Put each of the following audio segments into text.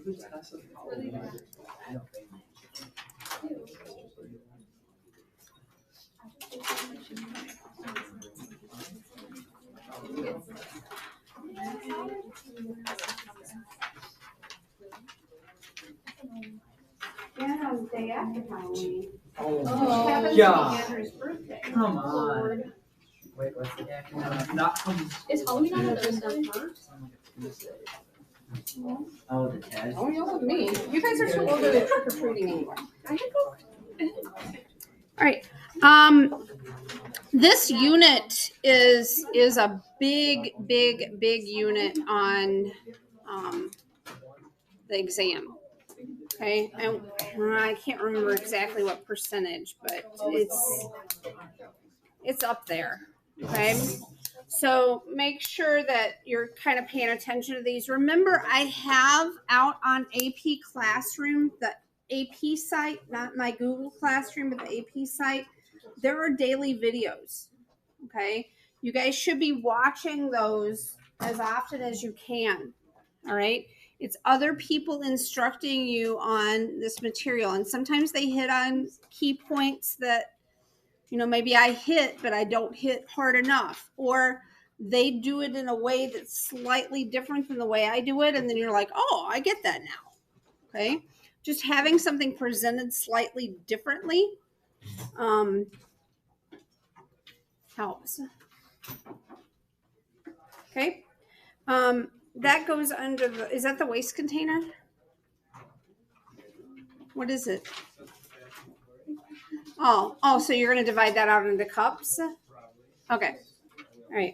And on the day after Halloween. Oh, Happens God. to be Andrew's birthday. Come on. Wait, what's the day? Not Is Halloween on a Thursday? Oh, the test. Don't yell at me. You guys are too old to go trick or treating anyway. All right. This unit is a big unit on the exam. Okay, and I can't remember exactly what percentage, but it's up there. Okay, so make sure that you're kind of paying attention to these. Remember, I have out on AP Classroom, the AP site, not my Google Classroom, but the AP site. There are daily videos. Okay, you guys should be watching those as often as you can. All right, it's other people instructing you on this material, and sometimes they hit on key points that, you know, maybe I hit, but I don't hit hard enough, or they do it in a way that's slightly different than the way I do it, and then you're like, oh, I get that now. Okay, just having something presented slightly differently helps. Okay, that goes under the, is that the waste container? What is it? Oh, so you're going to divide that out into cups? Okay. All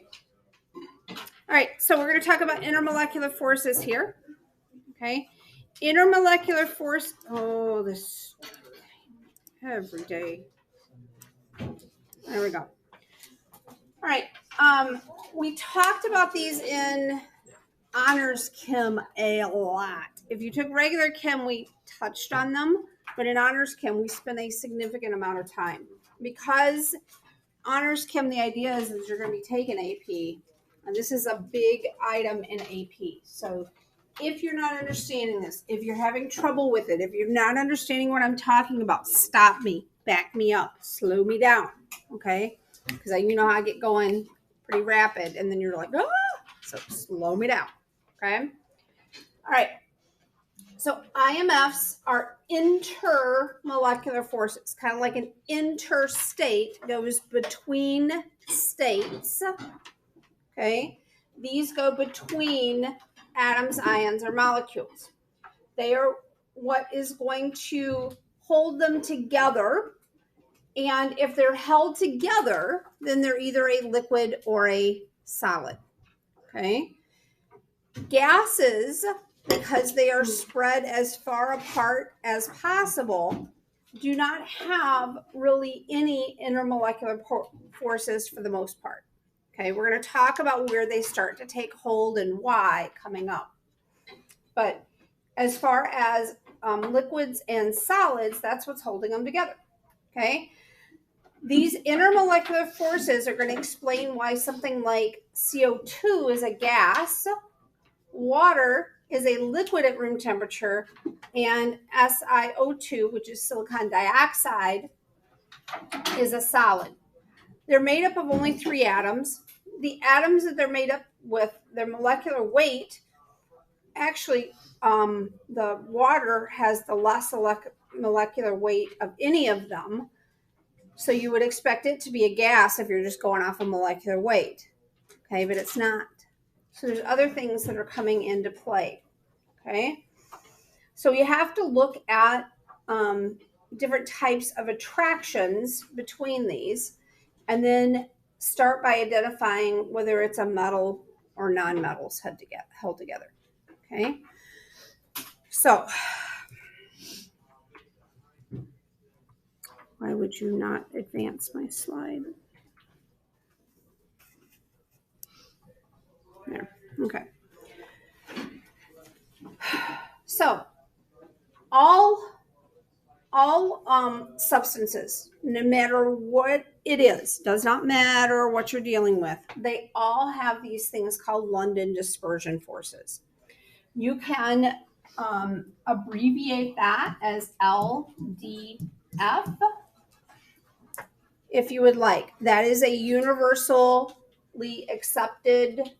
right. So we're going to talk about intermolecular forces here. Okay. Intermolecular force. Oh, this every day. There we go. All right. We talked about these in honors chem a lot. If you took regular chem, we touched on them, but in honors chem, we spend a significant amount of time because honors chem, the idea is that you're going to be taking AP, and this is a big item in AP. So if you're not understanding this, if you're having trouble with it, if you're not understanding what I'm talking about, stop me, back me up, slow me down, okay? Because you know I get going pretty rapid, and then you're like, ah, so slow me down, okay? All right. So IMFs are intermolecular forces, kind of like an interstate goes between states. Okay, these go between atoms, ions, or molecules. They are what is going to hold them together. And if they're held together, then they're either a liquid or a solid. Okay, gases, because they are spread as far apart as possible, do not have really any intermolecular forces for the most part. Okay, we're going to talk about where they start to take hold and why coming up. But as far as liquids and solids, that's what's holding them together. Okay, these intermolecular forces are going to explain why something like CO2 is a gas, water is a liquid at room temperature, and SiO2, which is silicon dioxide, is a solid. They're made up of only 3 atoms. The atoms that they're made up with, their molecular weight, actually, the water has the less molecular weight of any of them. So you would expect it to be a gas if you're just going off of molecular weight. Okay, but it's not. So there's other things that are coming into play. Okay, so you have to look at different types of attractions between these, and then start by identifying whether it's a metal or non-metals held together. Okay, so why would you not advance my slide? There. Okay. So all substances, no matter what it is, does not matter what you're dealing with, they all have these things called London dispersion forces. You can abbreviate that as LDF if you would like. That is a universally accepted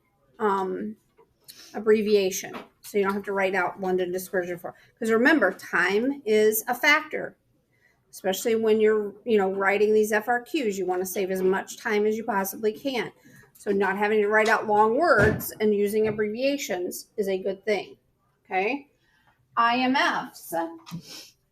abbreviation. So you don't have to write out London dispersion for. Because remember, time is a factor. Especially when you're, writing these FRQs, you want to save as much time as you possibly can. So not having to write out long words and using abbreviations is a good thing. Okay. IMFs,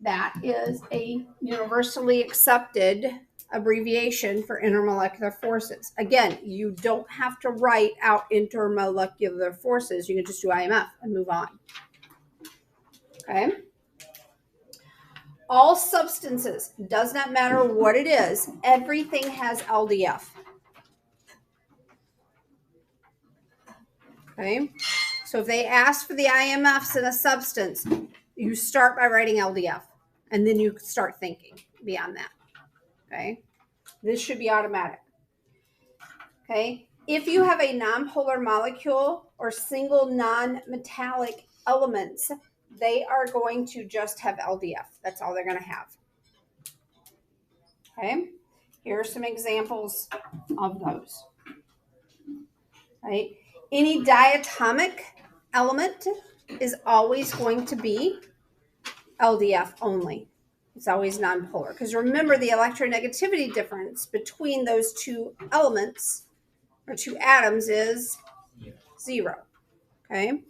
that is a universally accepted abbreviation for intermolecular forces. Again, you don't have to write out intermolecular forces. You can just do IMF and move on. Okay. All substances, does not matter what it is, everything has LDF. Okay. So if they ask for the IMFs in a substance, you start by writing LDF and then you start thinking beyond that. Okay. This should be automatic. Okay. If you have a nonpolar molecule or single non-metallic elements, they are going to just have LDF. That's all they're going to have. Okay. Here are some examples of those. Right. Any diatomic element is always going to be LDF only. It's always nonpolar. Because remember, the electronegativity difference between those two elements or two atoms is 0. Okay.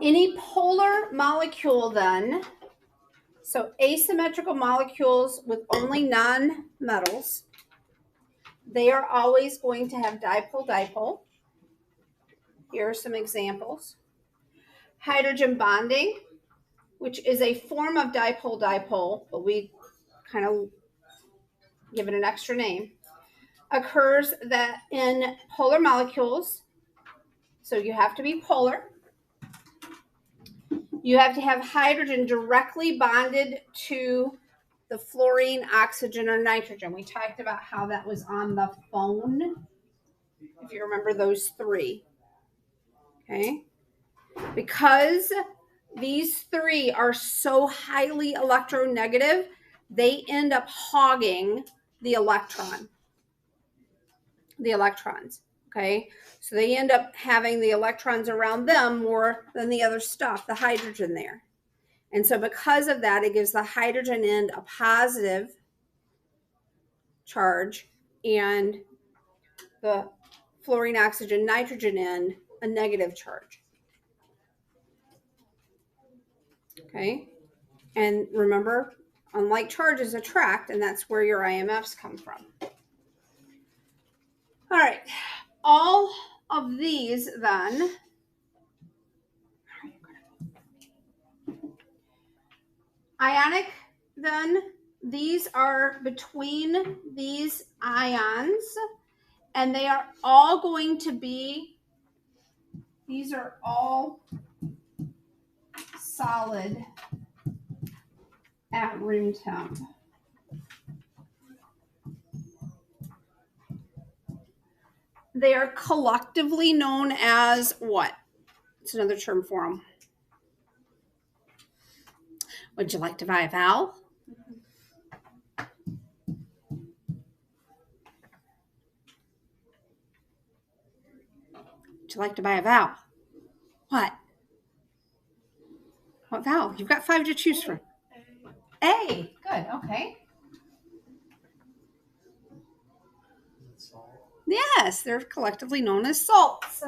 Any polar molecule then, so asymmetrical molecules with only non-metals, they are always going to have dipole-dipole. Here are some examples. Hydrogen bonding, which is a form of dipole-dipole, but we kind of give it an extra name, occurs that in polar molecules. So you have to be polar. You have to have hydrogen directly bonded to the fluorine, oxygen, or nitrogen. We talked about how that was on the phone, if you remember those 3. Okay. Because these 3 are so highly electronegative, they end up hogging the electrons. Okay. So they end up having the electrons around them more than the other stuff, the hydrogen there. And so because of that, it gives the hydrogen end a positive charge and the fluorine, oxygen, nitrogen end a negative charge. Okay. And remember, unlike charges attract, and that's where your IMFs come from. All right. All of these then ionic, then these are between these ions, and they are all going to be, these are all solid at room temp. They are collectively known as what? It's another term for them. Would you like to buy a vowel? Would you like to buy a vowel? What? What vowel? You've got 5 to choose from. A. Good. Okay. Yes, they're collectively known as salts.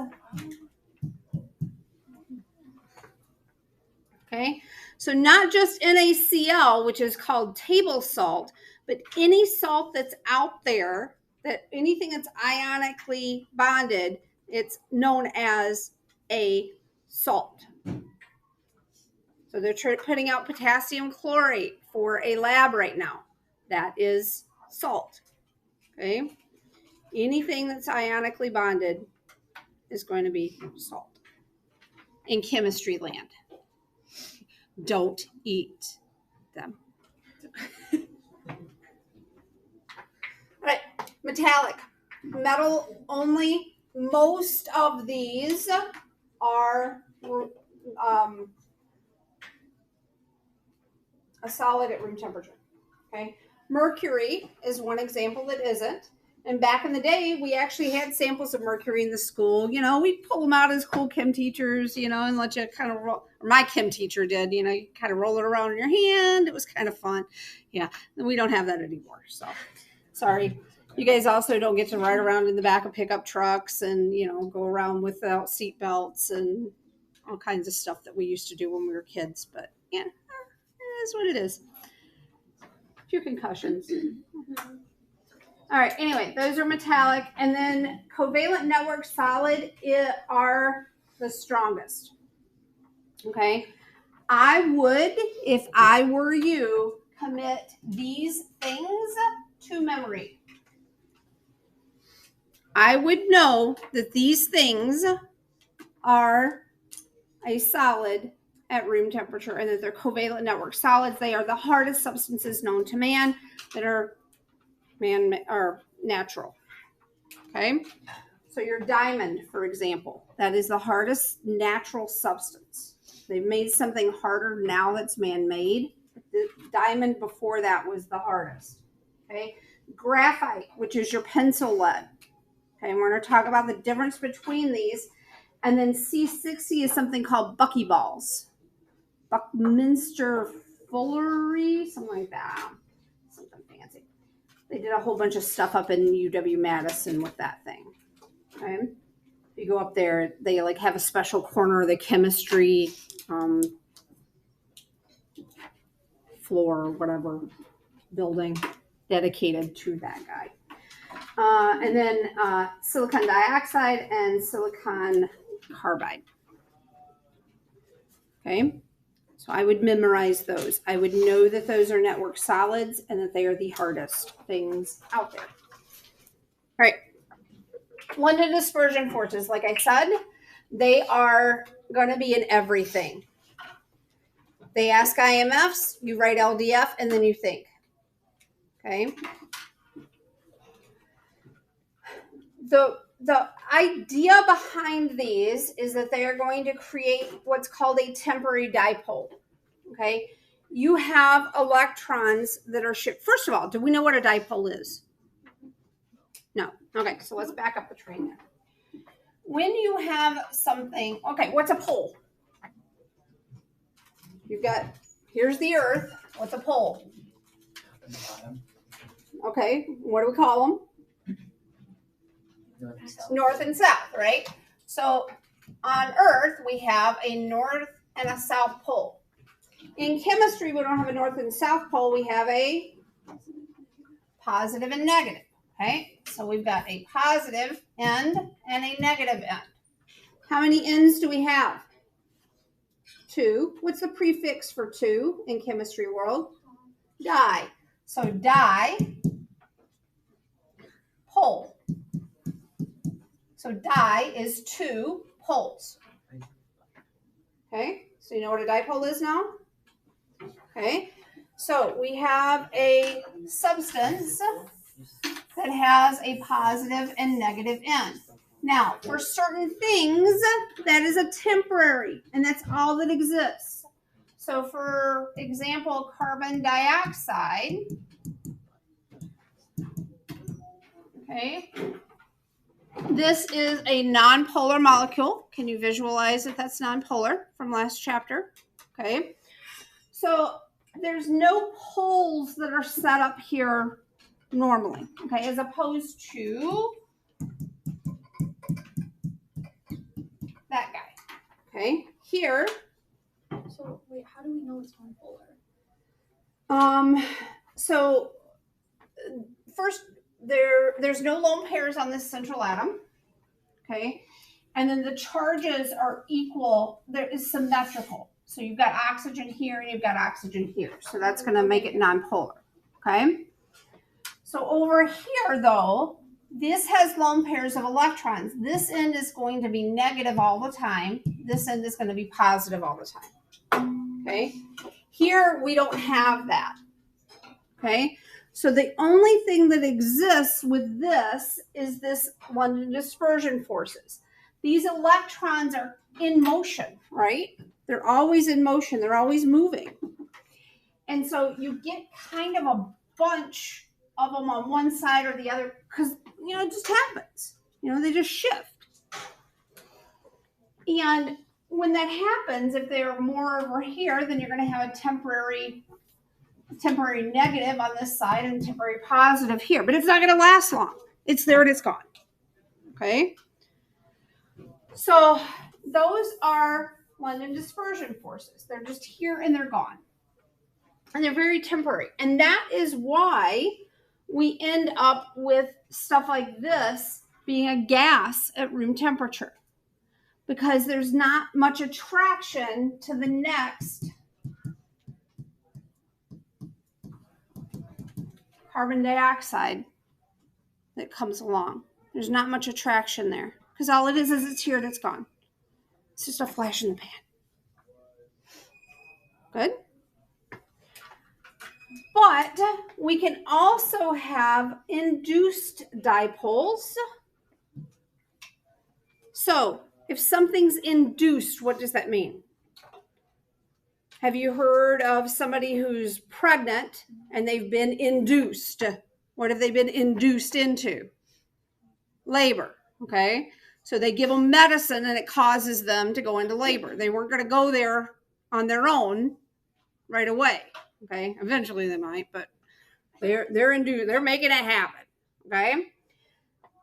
Okay, so not just NaCl, which is called table salt, but any salt that's out there, that anything that's ionically bonded, it's known as a salt. So they're putting out potassium chlorate for a lab right now. That is salt. Okay. Anything that's ionically bonded is going to be salt in chemistry land. Don't eat them. All right, metallic, metal only most of these are a solid at room temperature. Okay, mercury is one example that isn't. And back in the day, we actually had samples of mercury in the school. You know, we'd pull them out as cool chem teachers, you know, and let you kind of roll. Or my chem teacher did, you know, you kind of roll it around in your hand. It was kind of fun. Yeah, we don't have that anymore. So, sorry. You guys also don't get to ride around in the back of pickup trucks and, you know, go around without seat belts and all kinds of stuff that we used to do when we were kids. But, yeah, it is what it is. A few concussions. All right, anyway, those are metallic. And then covalent network solid are the strongest. Okay. I would, if I were you, commit these things to memory. I would know that these things are a solid at room temperature and that they're covalent network solids. They are the hardest substances known to man that are man or natural. Okay, so your diamond, for example, that is the hardest natural substance. They've made something harder now that's man-made. The diamond before that was the hardest. Okay, graphite, which is your pencil lead. Okay, and we're going to talk about the difference between these. And then C60 is something called buckyballs, Buckminster Fullerene, something like that. Something fancy. They did a whole bunch of stuff up in UW-Madison with that thing. Okay. If you go up there, they like have a special corner of the chemistry floor or whatever building dedicated to that guy. And then silicon dioxide and silicon carbide. Okay. So I would memorize those. I would know that those are network solids and that they are the hardest things out there. All right. London dispersion forces, like I said, they are going to be in everything. They ask IMFs, you write LDF, and then you think. Okay. The idea behind these is that they are going to create what's called a temporary dipole. Okay. You have electrons that are shipped. First of all, do we know what a dipole is? No. Okay. So let's back up the train there. When you have something, okay, what's a pole? You've got, here's the Earth. What's a pole? Okay. What do we call them? North and south, right? So on Earth, we have a north and a south pole. In chemistry, we don't have a north and south pole. We have a positive and negative, okay? So we've got a positive end and a negative end. How many ends do we have? 2. What's the prefix for 2 in chemistry world? Di. So di, pole. So di is 2 poles. Okay, so you know what a dipole is now? Okay, so we have a substance that has a positive and negative end. Now, for certain things, that is a temporary, and that's all that exists. So, for example, carbon dioxide, okay, this is a nonpolar molecule. Can you visualize that that's nonpolar from last chapter? Okay. So there's no poles that are set up here normally, okay, as opposed to that guy. Okay. Here. So wait, how do we know it's nonpolar? So first, there's no lone pairs on this central atom, okay, and then the charges are equal. There is symmetrical, so you've got oxygen here and you've got oxygen here, so that's going to make it nonpolar. Okay, so over here though, this has lone pairs of electrons. This end is going to be negative all the time. This end is going to be positive all the time. Okay, here we don't have that. Okay, So the only thing that exists with this is this London dispersion forces. These electrons are in motion, right? They're always in motion. They're always moving. And so you get kind of a bunch of them on one side or the other because, it just happens. They just shift. And when that happens, if they're more over here, then you're going to have a temporary negative on this side and temporary positive here. But it's not going to last long. It's there and it's gone. Okay? So those are London dispersion forces. They're just here and they're gone. And they're very temporary. And that is why we end up with stuff like this being a gas at room temperature. Because there's not much attraction to the next carbon dioxide that comes along. There's not much attraction there. Because all it is it's here and it's gone. It's just a flash in the pan. Good? But we can also have induced dipoles. So, if something's induced, what does that mean? Have you heard of somebody who's pregnant and they've been induced? What have they been induced into? Labor, okay? So they give them medicine and it causes them to go into labor. They weren't going to go there on their own right away, okay? Eventually they might, but they're induced. They're making it happen, okay?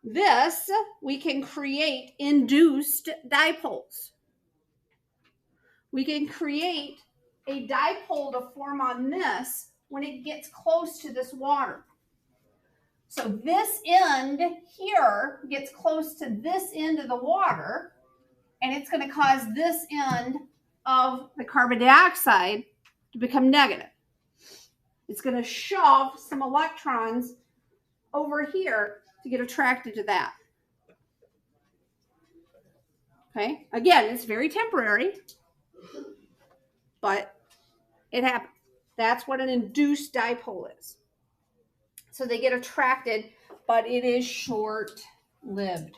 This, we can create induced dipoles. We can create a dipole to form on this when it gets close to this water. So this end here gets close to this end of the water, and it's going to cause this end of the carbon dioxide to become negative. It's going to shove some electrons over here to get attracted to that. Okay, again, it's very temporary, but it happens. That's what an induced dipole is. So they get attracted, but it is short-lived.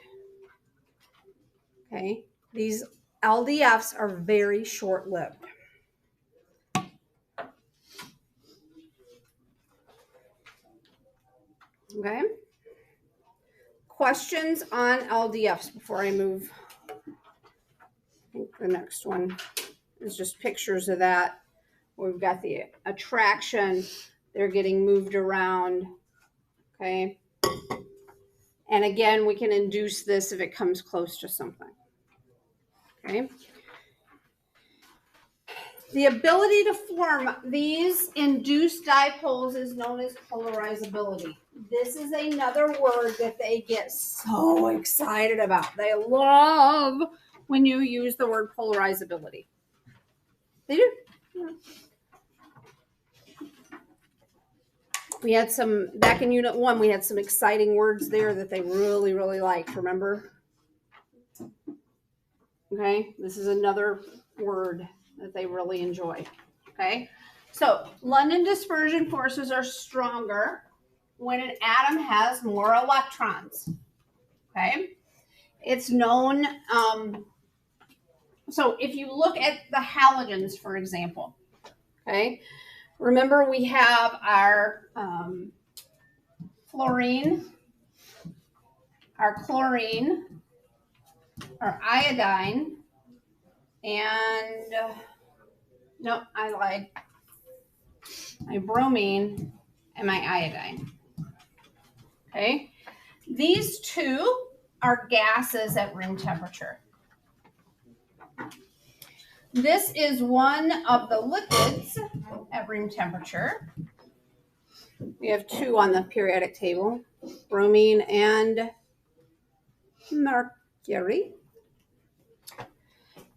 Okay, these LDFs are very short-lived. Okay. Questions on LDFs before I move? I think the next one is just pictures of that. We've got the attraction. They're getting moved around. Okay. And again, we can induce this if it comes close to something. Okay. The ability to form these induced dipoles is known as polarizability. This is another word that they get so excited about. They love when you use the word polarizability. They do. Yeah. We had some, back in Unit 1, we had some exciting words there that they really, really liked. Remember? Okay. This is another word that they really enjoy. Okay. So London dispersion forces are stronger when an atom has more electrons. Okay. It's known, so if you look at the halogens, for example, okay, remember we have our fluorine, our chlorine, our iodine, and no, I lied. My bromine and my iodine. Okay, these two are gases at room temperature. This is one of the liquids at room temperature. We have two on the periodic table, bromine and mercury.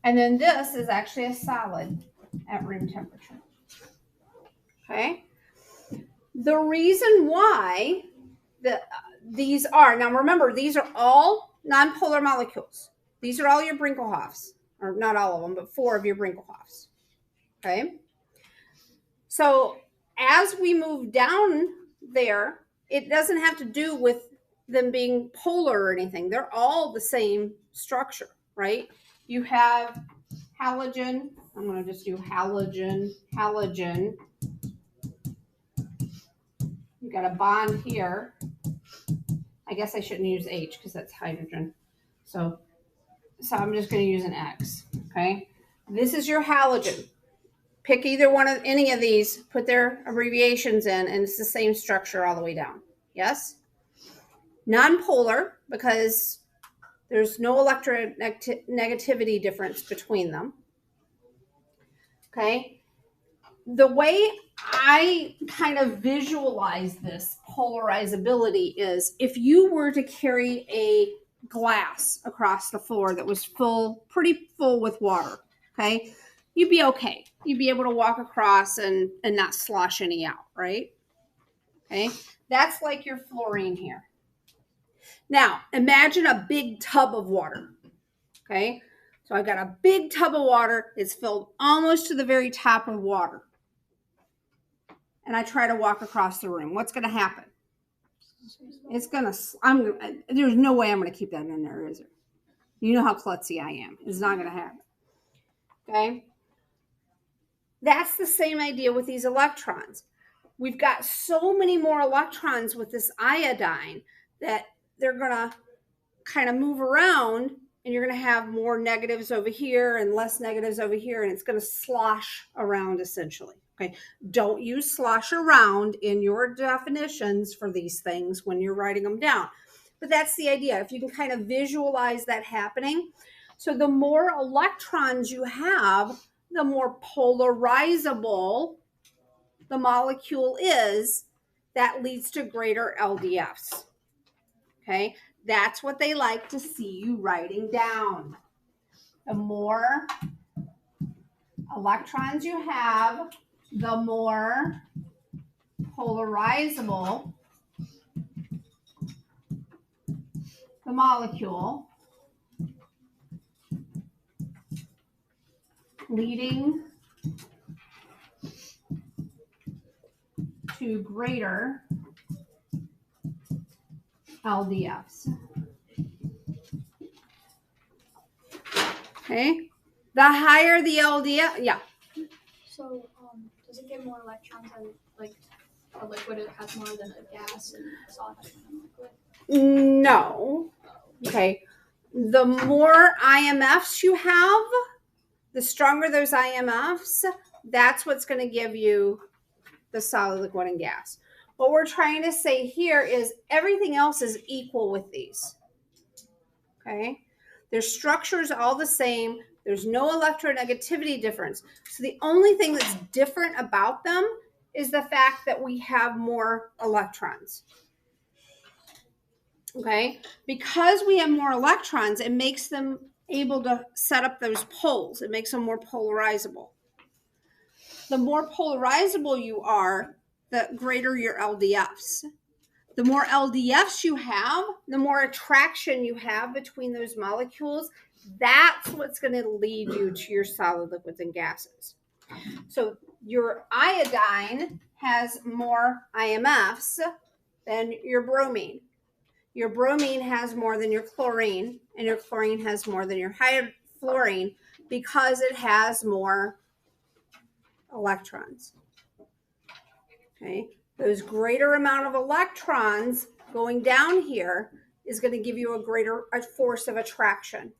And then this is actually a solid at room temperature. Okay. The reason why these are, now remember, these are all nonpolar molecules. These are all your Brinkelhoffs, or not all of them, but 4 of your Brinkelhoffs. Okay. So as we move down there, it doesn't have to do with them being polar or anything. They're all the same structure, right? You have halogen. I'm going to just do halogen, halogen. You got a bond here. I guess I shouldn't use H because that's hydrogen. So I'm just going to use an X, okay? This is your halogen. Pick either one of any of these, put their abbreviations in, and it's the same structure all the way down. Yes? Nonpolar, because there's no electronegativity difference between them. Okay? The way I kind of visualize this polarizability is if you were to carry a glass across the floor that was full, pretty full with water, okay? You'd be okay. You'd be able to walk across and not slosh any out, right? Okay, that's like your fluorine here. Now, imagine a big tub of water, okay? So I've got a big tub of water. It's filled almost to the very top of water. And I try to walk across the room. What's going to happen? It's going to, there's no way I'm going to keep that in there, is there? You know how klutzy I am. It's not going to happen. Okay? That's the same idea with these electrons. We've got so many more electrons with this iodine that they're going to kind of move around, and you're going to have more negatives over here and less negatives over here, and it's going to slosh around essentially. Okay, don't use slosh around in your definitions for these things when you're writing them down. But that's the idea. If you can kind of visualize that happening. So the more electrons you have, the more polarizable the molecule is. That leads to greater LDFs. Okay, that's what they like to see you writing down. The more electrons you have, the more polarizable the molecule, leading to greater LDFs. Okay, the higher the LDF, yeah. So, does it get more electrons than like a liquid? It has more than a gas, and a solid has more than a liquid. No. Okay. The more IMFs you have, the stronger those IMFs, that's what's going to give you the solid, liquid, and gas. What we're trying to say here is everything else is equal with these. Okay? Their structure is all the same. There's no electronegativity difference. So the only thing that's different about them is the fact that we have more electrons. Okay? Because we have more electrons, it makes them able to set up those poles. It makes them more polarizable. The more polarizable you are, the greater your LDFs. The more LDFs you have, the more attraction you have between those molecules. That's what's going to lead you to your solid, liquids, and gases. So your iodine has more IMFs than your bromine. Your bromine has more than your chlorine, and your chlorine has more than your fluorine because it has more electrons. Okay, those greater amount of electrons going down here is going to give you a greater force of attraction.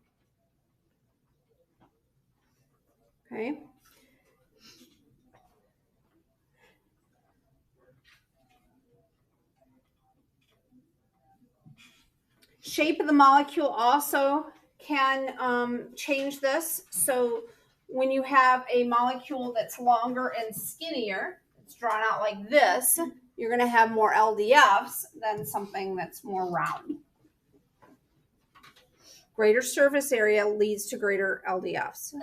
Okay. Shape of the molecule also can change this. So when you have a molecule that's longer and skinnier, it's drawn out like this, you're going to have more LDFs than something that's more round. Greater surface area leads to greater LDFs.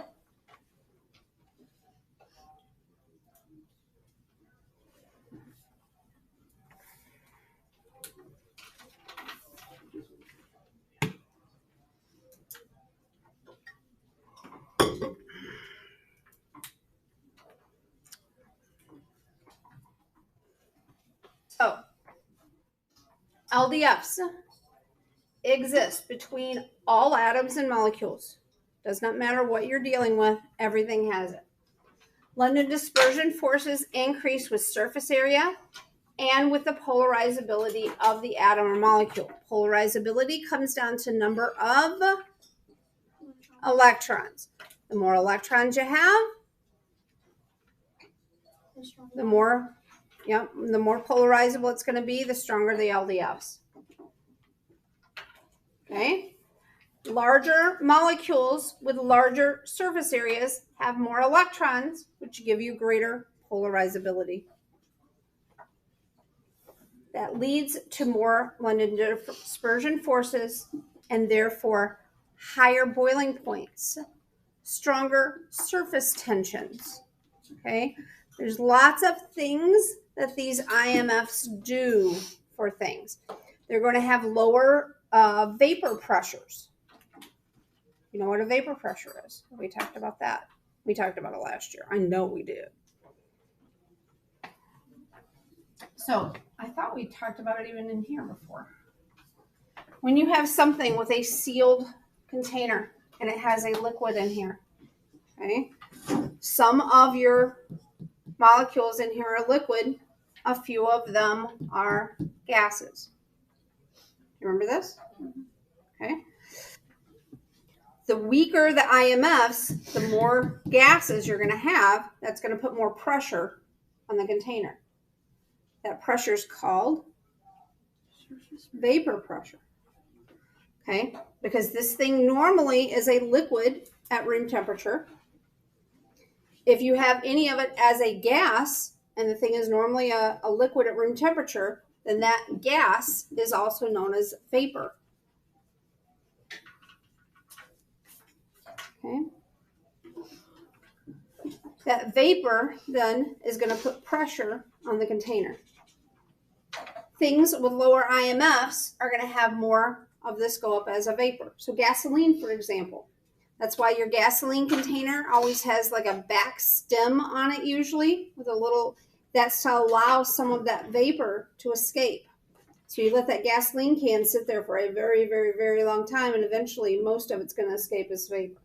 So LDFs exist between all atoms and molecules. Does not matter what you're dealing with, everything has it. London dispersion forces increase with surface area and with the polarizability of the atom or molecule. Polarizability comes down to number of electrons. The more electrons you have, the more polarizable it's going to be, the stronger the LDFs. Okay? Larger molecules with larger surface areas have more electrons, which give you greater polarizability. That leads to more London dispersion forces and therefore higher boiling points, stronger surface tensions. Okay? There's lots of things that these IMFs do for things. They're going to have lower vapor pressures. You know what a vapor pressure is? We talked about that. We talked about it last year. I know we did. So I thought we talked about it even in here before. When you have something with a sealed container and it has a liquid in here, okay, some of your molecules in here are liquid, a few of them are gases. You remember this? Okay. The weaker the IMFs, the more gases you're going to have. That's going to put more pressure on the container. That pressure is called vapor pressure. Okay? Because this thing normally is a liquid at room temperature. If you have any of it as a gas, and the thing is normally a liquid at room temperature, then that gas is also known as vapor. Okay. That vapor then is going to put pressure on the container. Things with lower IMFs are going to have more of this go up as a vapor. So gasoline, for example, that's why your gasoline container always has like a back stem on it usually with a little, that's to allow some of that vapor to escape. So you let that gasoline can sit there for a very, very, very long time, and eventually most of it's going to escape as vapor.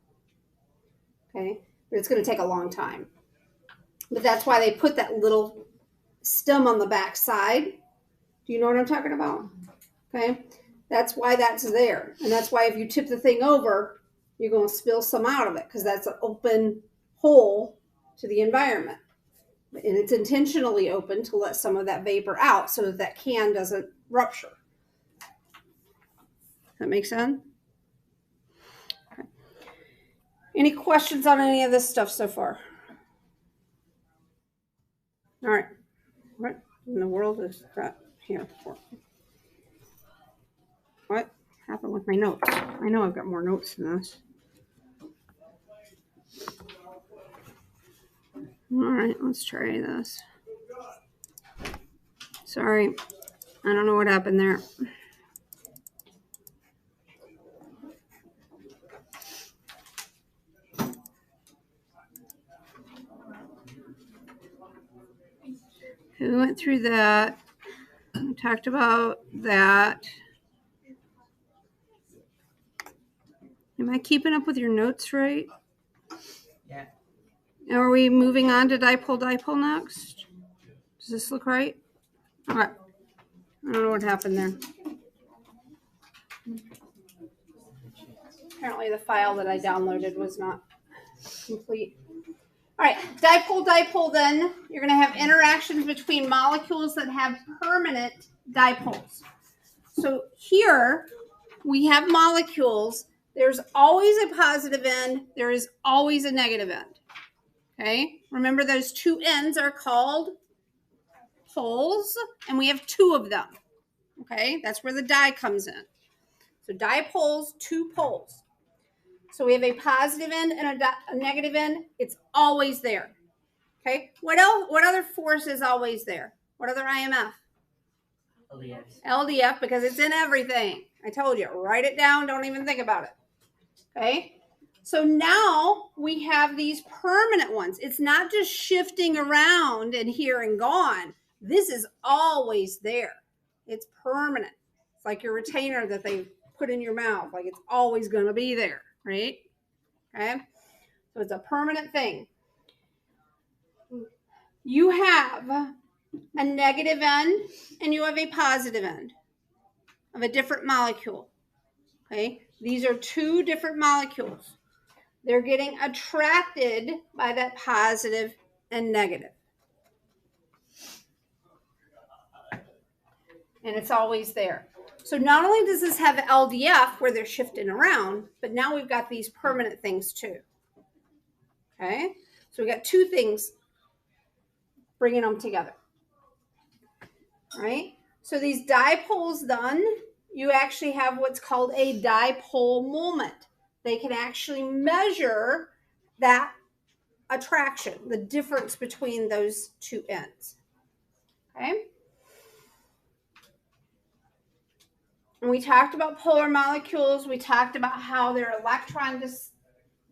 Okay, but it's going to take a long time. But that's why they put that little stem on the back side. Do you know what I'm talking about? Okay, that's why that's there. And that's why if you tip the thing over, you're going to spill some out of it because that's an open hole to the environment. And it's intentionally open to let some of that vapor out so that that can doesn't rupture. Does that make sense? Okay. Any questions on any of this stuff so far? All right. What in the world is that here for? What happened with my notes? I know I've got more notes than this. All right, let's try this. Sorry, I don't know what happened there. We went through that. We talked about that. Am I keeping up with your notes right? Yeah. Are we moving on to dipole next? Does this look right? All right. I don't know what happened there. Apparently the file that I downloaded was not complete. All right, dipole then, you're going to have interactions between molecules that have permanent dipoles. So here we have molecules. There's always a positive end. There is always a negative end. Okay, remember those two ends are called poles, and we have two of them. Okay, that's where the di comes in. So dipoles, two poles. So we have a positive end and a negative end. It's always there. Okay, what else? What other force is always there? What other IMF? LDF. LDF, because it's in everything. I told you, write it down. Don't even think about it. Okay, so now we have these permanent ones. It's not just shifting around and here and gone. This is always there. It's permanent. It's like your retainer that they put in your mouth. Like it's always going to be there, right? Okay. So it's a permanent thing. You have a negative end and you have a positive end of a different molecule. Okay. These are two different molecules. They're getting attracted by that positive and negative. And it's always there. So not only does this have LDF where they're shifting around, but now we've got these permanent things too. Okay. So we got two things bringing them together. All right. So these dipoles done, you actually have what's called a dipole moment. They can actually measure that attraction, the difference between those two ends. Okay. And we talked about polar molecules. We talked about how their electron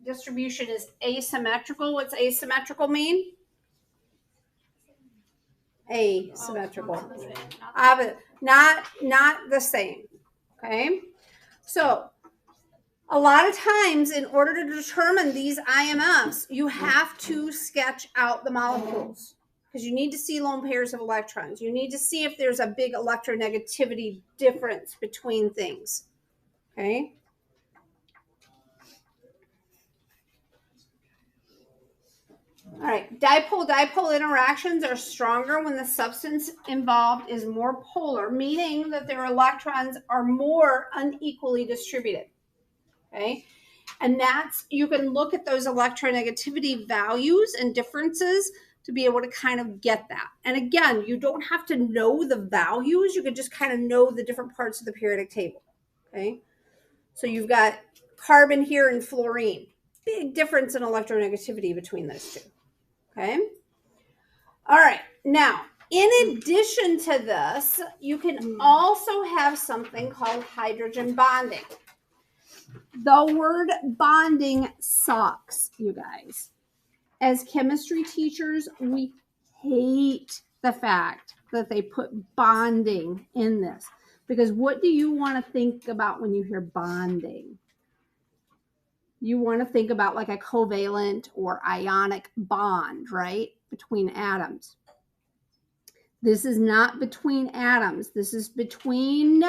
distribution is asymmetrical. What's asymmetrical mean? Asymmetrical. Not the same. Okay. So a lot of times in order to determine these IMFs, you have to sketch out the molecules because you need to see lone pairs of electrons. You need to see if there's a big electronegativity difference between things. Okay. All right, dipole-dipole interactions are stronger when the substance involved is more polar, meaning that their electrons are more unequally distributed. Okay, and that's, you can look at those electronegativity values and differences to be able to kind of get that. And again, you don't have to know the values, you can just kind of know the different parts of the periodic table. Okay, so you've got carbon here and fluorine. Big difference in electronegativity between those two. Okay. All right. Now, in addition to this, you can also have something called hydrogen bonding. The word bonding sucks, you guys. As chemistry teachers, we hate the fact that they put bonding in this. Because what do you want to think about when you hear bonding? You want to think about like a covalent or ionic bond, right? Between atoms. This is not between atoms. This is between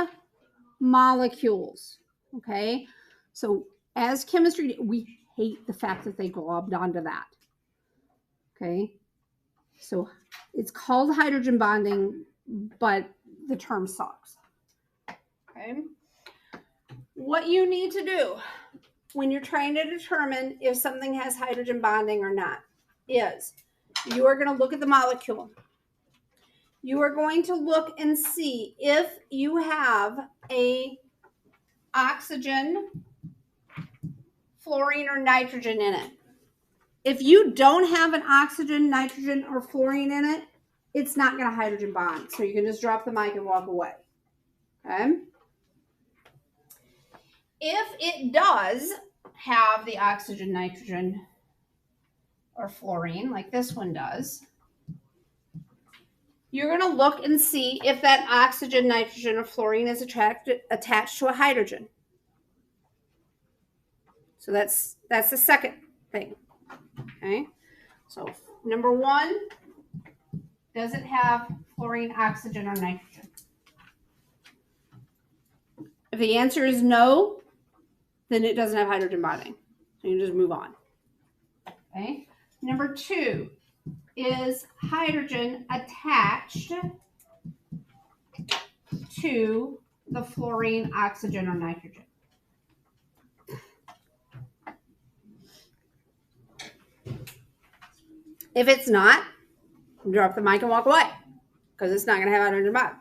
molecules, okay? So as chemistry, we hate the fact that they globbed onto that, okay? So it's called hydrogen bonding, but the term sucks, okay? What you need to do when you're trying to determine if something has hydrogen bonding or not is you are going to look at the molecule. You are going to look and see if you have a oxygen, fluorine, or nitrogen in it. If you don't have an oxygen, nitrogen, or fluorine in it, it's not going to hydrogen bond. So you can just drop the mic and walk away. Okay? If it does have the oxygen, nitrogen, or fluorine, like this one does, you're going to look and see if that oxygen, nitrogen, or fluorine is attached to a hydrogen. So that's the second thing. Okay. So number one, does it have fluorine, oxygen, or nitrogen? If the answer is no, then it doesn't have hydrogen bonding. So you just move on. Okay. Number two, is hydrogen attached to the fluorine, oxygen, or nitrogen? If it's not, drop the mic and walk away because it's not going to have hydrogen bond.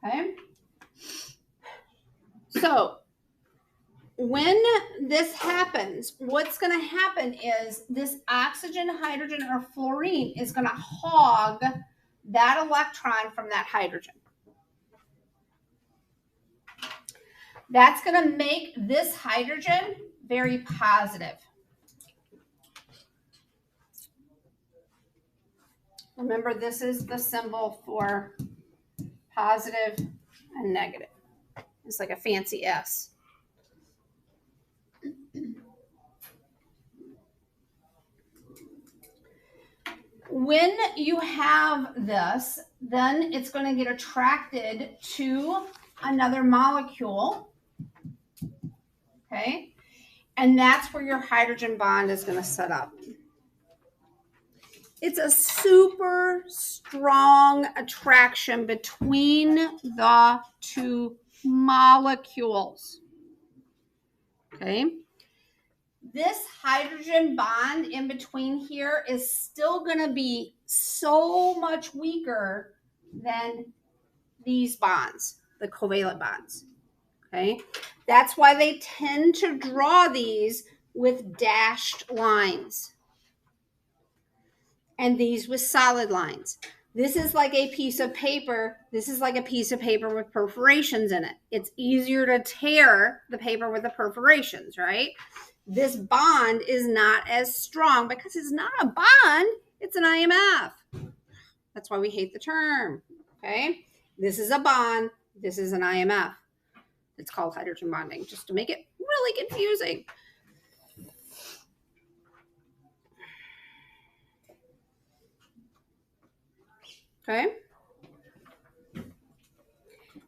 Okay. So when this happens, what's going to happen is this oxygen, hydrogen, or fluorine is going to hog that electron from that hydrogen. That's going to make this hydrogen very positive. Remember, this is the symbol for positive and negative. It's like a fancy S. When you have this, then it's going to get attracted to another molecule. Okay? And that's where your hydrogen bond is going to set up. It's a super strong attraction between the two molecules. Okay? This hydrogen bond in between here is still going to be so much weaker than these bonds, the covalent bonds. Okay? That's why they tend to draw these with dashed lines and these with solid lines. This is like a piece of paper. This is like a piece of paper with perforations in it. It's easier to tear the paper with the perforations, right? This bond is not as strong because it's not a bond, it's an IMF. That's why we hate the term, okay? This is a bond, this is an IMF. It's called hydrogen bonding, just to make it really confusing. Okay?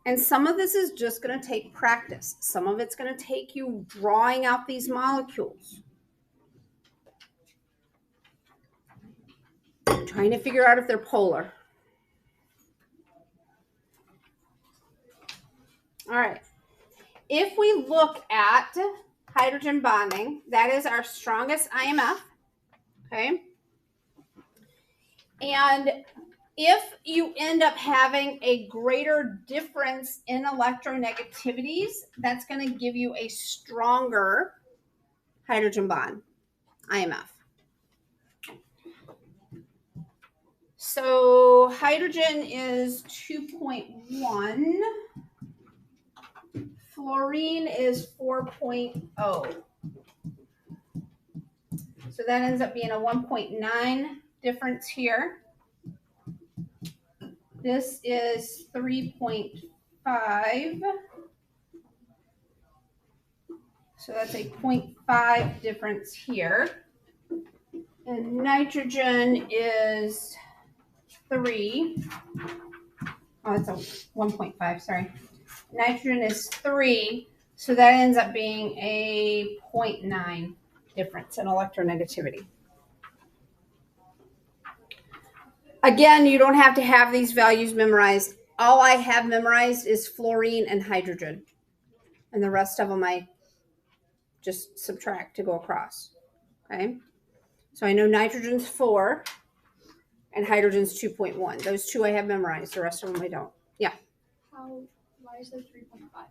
And some of this is just going to take practice. Some of it's going to take you drawing out these molecules. Trying to figure out if they're polar. All right. If we look at hydrogen bonding, that is our strongest IMF. Okay. And if you end up having a greater difference in electronegativities, that's going to give you a stronger hydrogen bond, IMF. So hydrogen is 2.1. Fluorine is 4.0. So that ends up being a 1.9 difference here. This is 3.5. So that's a 0.5 difference here. And nitrogen is 3. Oh, it's a 1.5, sorry. Nitrogen is 3. So that ends up being a 0.9 difference in electronegativity. Again, you don't have to have these values memorized. All I have memorized is fluorine and hydrogen. And the rest of them I just subtract to go across. Okay? So I know nitrogen's 4 and hydrogen's 2.1. Those two I have memorized. The rest of them I don't. Yeah. Why is there 3.5 on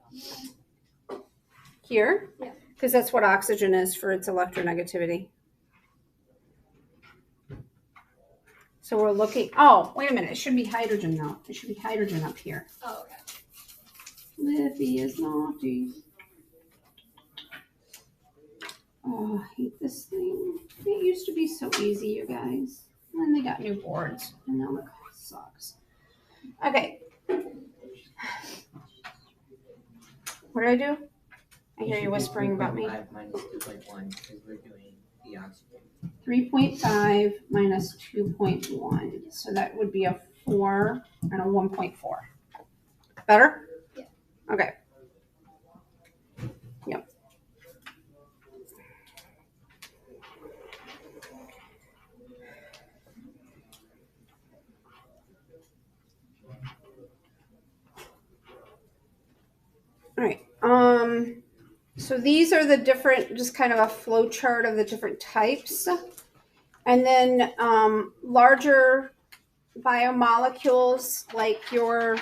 there? Here? Yeah. Because that's what oxygen is for its electronegativity. So we're looking, oh, wait a minute. It should be hydrogen now. It should be hydrogen up here. Oh, okay. Liffy is naughty. Oh, I hate this thing. It used to be so easy, you guys. And then they got new boards. And now look, it sucks. Okay. What did I do? I hear you whispering about me. 3.5 minus 2.1 because we're doing the oxygen. 3.5 minus 2.1. So that would be a 4 and a 1.4. Better? Yeah. Okay. Yep. All right. So these are the different, just kind of a flow chart of the different types. And then larger biomolecules like your,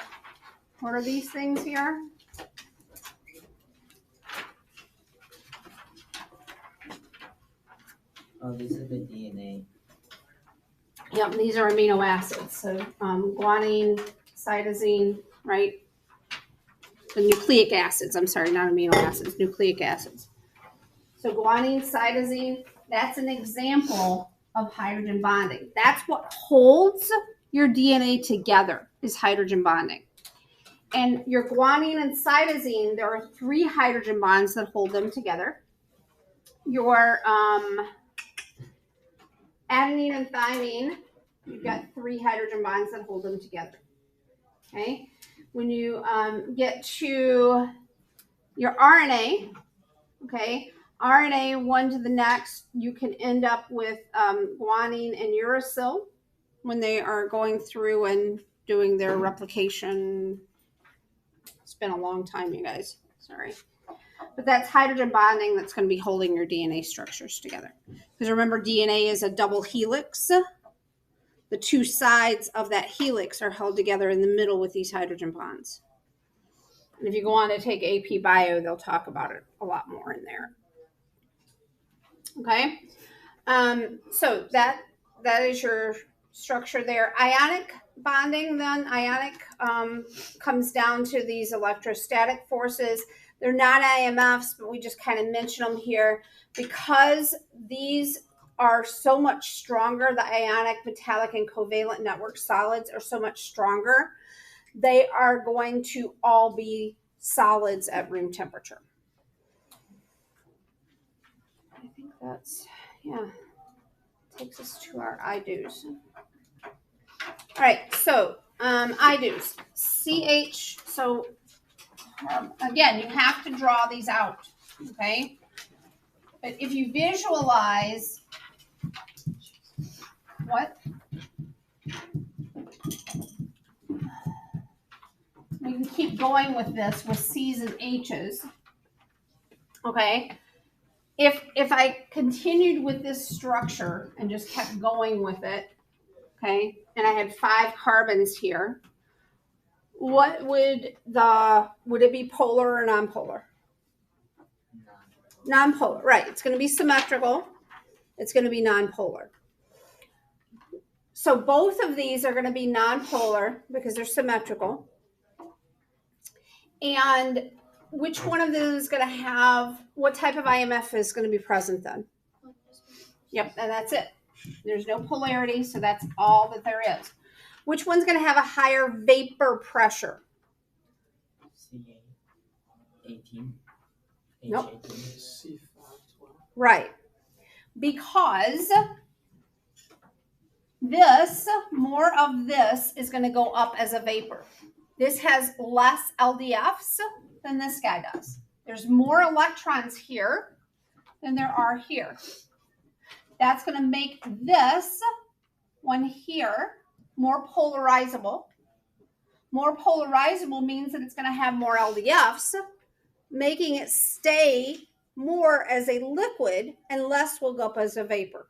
what are these things here? Oh, this is the DNA. Yep, these are amino acids. So guanine, cytosine, right? The nucleic acids, I'm sorry, not amino acids, nucleic acids. So guanine, cytosine, that's an example of hydrogen bonding. That's what holds your DNA together, is hydrogen bonding. And your guanine and cytosine, there are 3 hydrogen bonds that hold them together. Your adenine and thymine, you've got 3 hydrogen bonds that hold them together. Okay? When you get to your RNA, okay, RNA one to the next, you can end up with guanine and uracil when they are going through and doing their replication. It's been a long time, you guys. Sorry. But that's hydrogen bonding that's going to be holding your DNA structures together. Because remember, DNA is a double helix. The 2 sides of that helix are held together in the middle with these hydrogen bonds. And if you go on to take AP Bio, they'll talk about it a lot more in there. Okay? So that is your structure there. Ionic bonding, then ionic comes down to these electrostatic forces. They're not IMFs, but we just kind of mention them here because these are so much stronger. The ionic, metallic, and covalent network solids are so much stronger. They are going to all be solids at room temperature. I think that's, yeah, takes us to our IDOs. All right, so IDOs, CH, so again, you have to draw these out, okay? But if you visualize, what? We can keep going with this with C's and H's, okay? If I continued with this structure and just kept going with it, okay, and I had 5 carbons here, what would it be polar or nonpolar? Nonpolar, right. It's going to be symmetrical. It's going to be nonpolar. So both of these are going to be nonpolar because they're symmetrical. And which one of them is going to have, what type of IMF is going to be present then? Yep, and that's it. There's no polarity, so that's all that there is. Which one's going to have a higher vapor pressure? CA18. Nope. H18. Right. Because this, more of this is going to go up as a vapor. This has less LDFs than this guy does. There's more electrons here than there are here. That's going to make this one here more polarizable. More polarizable means that it's going to have more LDFs, making it stay more as a liquid and less will go up as a vapor.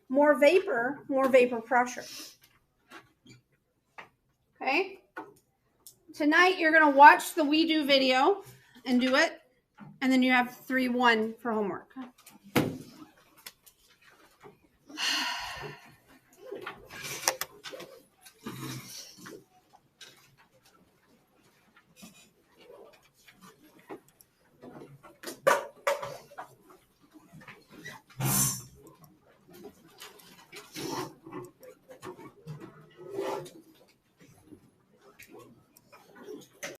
More vapor pressure. Okay? Tonight you're going to watch the We Do video and do it, and then you have 3-1 for homework.